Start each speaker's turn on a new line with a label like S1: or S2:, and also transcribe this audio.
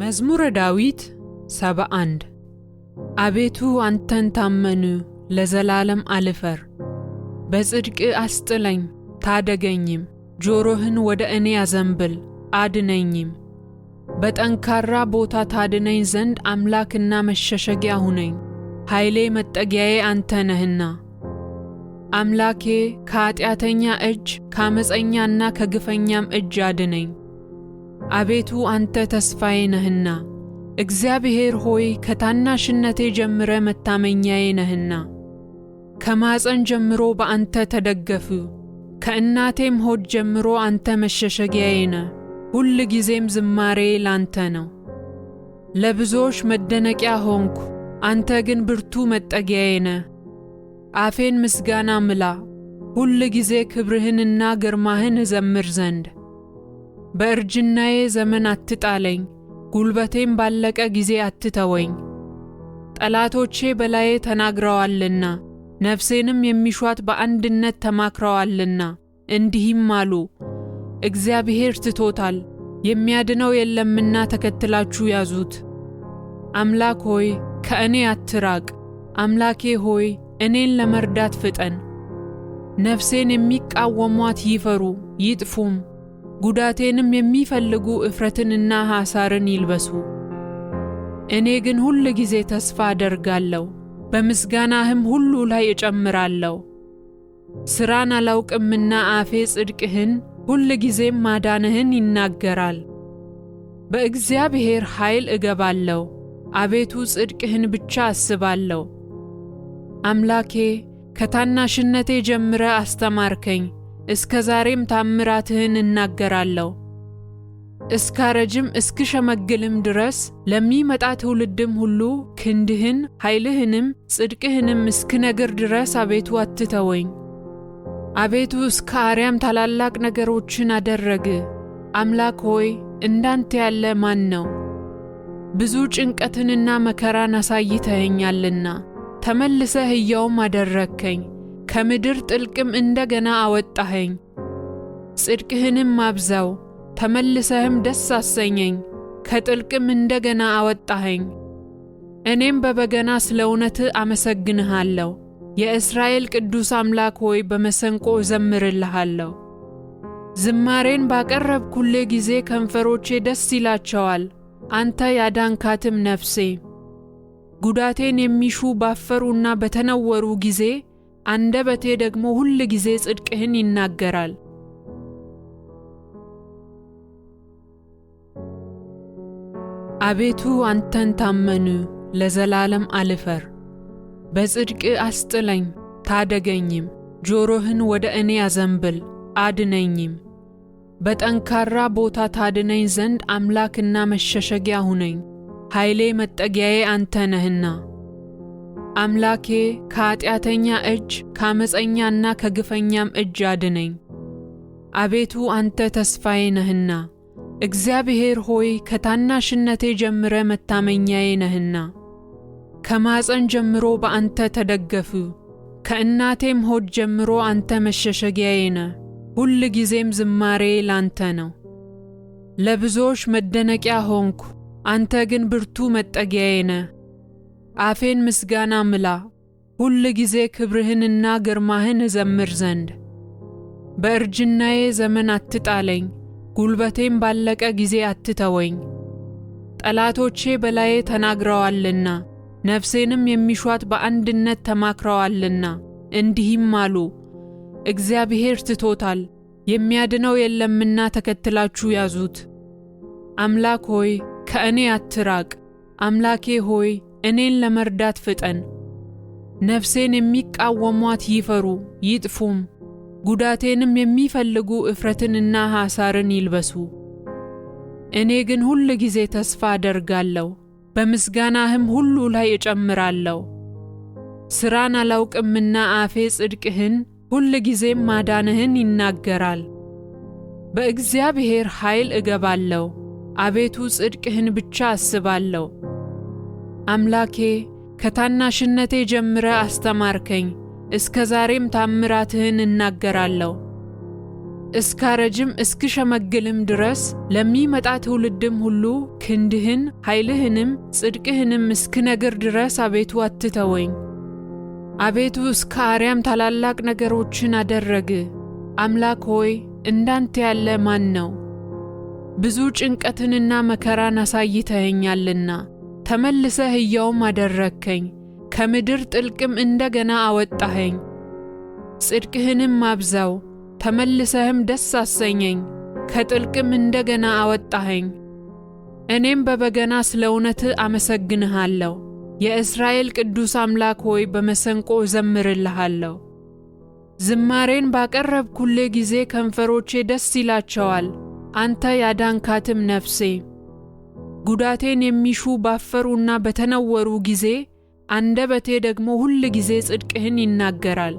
S1: መዝሙረ ዳዊት 71 አቤቱ አንተን ታመኑ ለዘላለም አልፈር። በጽድቅ አስጥለኝ ታደገኝም፣ ጆሮህን ወደ እኔ አዘንብል አድነኝም። በጠንካራ ቦታ ታድነኝ ዘንድ አምላክና መሸሸጊያ ሁነኝ፣ ኃይሌ መጠጊያዬ አንተ ነህና። አምላኬ ከኃጢአተኛ እጅ ከአመፀኛና ከግፈኛም እጅ አድነኝ። አቤቱ አንተ ተስፋዬ ነህና፣ እግዚአብሔር ሆይ ከታናሽነቴ ጀምረ መታመኛዬ ነህና። ከማፀን ጀምሮ በአንተ ተደገፉ፣ ከእናቴም ሆድ ጀምሮ አንተ መሸሸጊያዬ ነህ። ሁል ጊዜም ዝማሬ ላንተ ነው። ለብዙዎች መደነቂያ ሆንኩ፣ አንተ ግን ብርቱ መጠጊያዬ ነህ። አፌን ምስጋና ምላ፣ ሁል ጊዜ ክብርህንና ግርማህን እዘምር ዘንድ። በእርጅናዬ ዘመን አትጣለኝ፣ ጉልበቴም ባለቀ ጊዜ አትተወኝ። ጠላቶቼ በላዬ ተናግረዋልና፣ ነፍሴንም የሚሿት በአንድነት ተማክረዋልና፣ እንዲህም አሉ፣ እግዚአብሔር ትቶታል፣ የሚያድነው የለምና ተከትላችሁ ያዙት። አምላክ ሆይ ከእኔ አትራቅ፣ አምላኬ ሆይ እኔን ለመርዳት ፍጠን። ነፍሴን የሚቃወሟት ይፈሩ ይጥፉም፣ ጉዳቴንም የሚፈልጉ እፍረትንና ሐሳርን ይልበሱ። እኔ ግን ሁል ጊዜ ተስፋ አደርጋለሁ፣ በምስጋናህም ሁሉ ላይ እጨምራለሁ። ሥራን አላውቅምና አፌ ጽድቅህን ሁል ጊዜም ማዳንህን ይናገራል። በእግዚአብሔር ኃይል እገባለሁ፣ አቤቱ ጽድቅህን ብቻ አስባለሁ። አምላኬ ከታናሽነቴ ጀምረ አስተማርከኝ፣ እስከ ዛሬም ታምራትህን እናገራለሁ። እስካረጅም እስክሸመግልም ድረስ ለሚመጣ ትውልድም ሁሉ ክንድህን ኃይልህንም ጽድቅህንም እስክነግር ድረስ አቤቱ አትተወኝ። አቤቱ እስከ አርያም ታላላቅ ነገሮችን አደረግ። አምላክ ሆይ እንዳንተ ያለ ማን ነው? ብዙ ጭንቀትንና መከራን አሳይተኸኛልና ተመልሰህ ሕያውም አደረግከኝ። ከምድር ጥልቅም እንደገና አወጣኸኝ። ጽድቅህንም አብዛው፣ ተመልሰህም ደስ አሰኘኝ። ከጥልቅም እንደገና አወጣኸኝ። እኔም በበገና ስለ እውነትህ አመሰግንሃለሁ። የእስራኤል ቅዱስ አምላክ ሆይ በመሰንቆ እዘምርልሃለሁ። ዝማሬን ባቀረብኩልህ ጊዜ ከንፈሮቼ ደስ ይላቸዋል፣ አንተ ያዳንካትም ነፍሴ። ጉዳቴን የሚሹ ባፈሩና በተነወሩ ጊዜ አንደበቴ ደግሞ ሁል ጊዜ ጽድቅህን ይናገራል። አቤቱ አንተን ታመኑ ለዘላለም አልፈር። በጽድቅ አስጥለኝ ታደገኝም፣ ጆሮህን ወደ እኔ አዘንብል አድነኝም። በጠንካራ ቦታ ታድነኝ ዘንድ አምላክና መሸሸጊያ ሁነኝ፣ ኃይሌ መጠጊያዬ አንተ ነህና። አምላኬ ከኃጢአተኛ እጅ ከአመፀኛና ከግፈኛም እጅ አድነኝ። አቤቱ አንተ ተስፋዬ ነህና፣ እግዚአብሔር ሆይ ከታናሽነቴ ጀምረ መታመኛዬ ነህና። ከማፀን ጀምሮ በአንተ ተደገፉ፣ ከእናቴም ሆድ ጀምሮ አንተ መሸሸጊያዬ ነህ። ሁል ጊዜም ዝማሬ ላንተ ነው። ለብዙዎች መደነቂያ ሆንኩ፣ አንተ ግን ብርቱ መጠጊያዬ ነህ። አፌን ምስጋና ምላ፣ ሁል ጊዜ ክብርህንና ግርማህን እዘምር ዘንድ። በእርጅናዬ ዘመን አትጣለኝ፣ ጉልበቴም ባለቀ ጊዜ አትተወኝ። ጠላቶቼ በላዬ ተናግረዋልና፣ ነፍሴንም የሚሿት በአንድነት ተማክረዋልና፣ እንዲህም አሉ፣ እግዚአብሔር ትቶታል፣ የሚያድነው የለምና ተከትላችሁ ያዙት። አምላክ ሆይ ከእኔ አትራቅ፣ አምላኬ ሆይ እኔን ለመርዳት ፍጠን። ነፍሴን የሚቃወሟት ይፈሩ ይጥፉም፣ ጉዳቴንም የሚፈልጉ እፍረትንና ሐሳርን ይልበሱ። እኔ ግን ሁል ጊዜ ተስፋ አደርጋለሁ፣ በምስጋናህም ሁሉ ላይ እጨምራለሁ። ሥራን አላውቅምና አፌ ጽድቅህን ሁል ጊዜም ማዳንህን ይናገራል። በእግዚአብሔር ኃይል እገባለሁ፣ አቤቱ ጽድቅህን ብቻ አስባለሁ። አምላኬ ከታናሽነቴ ጀምረ አስተማርከኝ፣ እስከ ዛሬም ታምራትህን እናገራለሁ። እስካረጅም እስክሸመግልም ድረስ ለሚመጣ ትውልድም ሁሉ ክንድህን ኃይልህንም ጽድቅህንም እስክነግር ድረስ አቤቱ አትተወኝ። አቤቱ እስከ አርያም ታላላቅ ነገሮችን አደረግ። አምላክ ሆይ እንዳንተ ያለ ማን ነው? ብዙ ጭንቀትንና መከራን አሳይተኸኛልና ተመልሰህ ሕያውም አደረግከኝ። ከምድር ጥልቅም እንደገና አወጣኸኝ። ጽድቅህንም አብዛው፣ ተመልሰህም ደስ አሰኘኝ። ከጥልቅም እንደገና አወጣኸኝ። እኔም በበገና ስለ እውነትህ አመሰግንሃለሁ። የእስራኤል ቅዱስ አምላክ ሆይ በመሰንቆ እዘምርልሃለሁ። ዝማሬን ባቀረብኩልህ ጊዜ ከንፈሮቼ ደስ ይላቸዋል፣ አንተ ያዳንካትም ነፍሴ። ጉዳቴን የሚሹ ባፈሩና በተነወሩ ጊዜ አንደበቴ ደግሞ ሁል ጊዜ ጽድቅህን ይናገራል።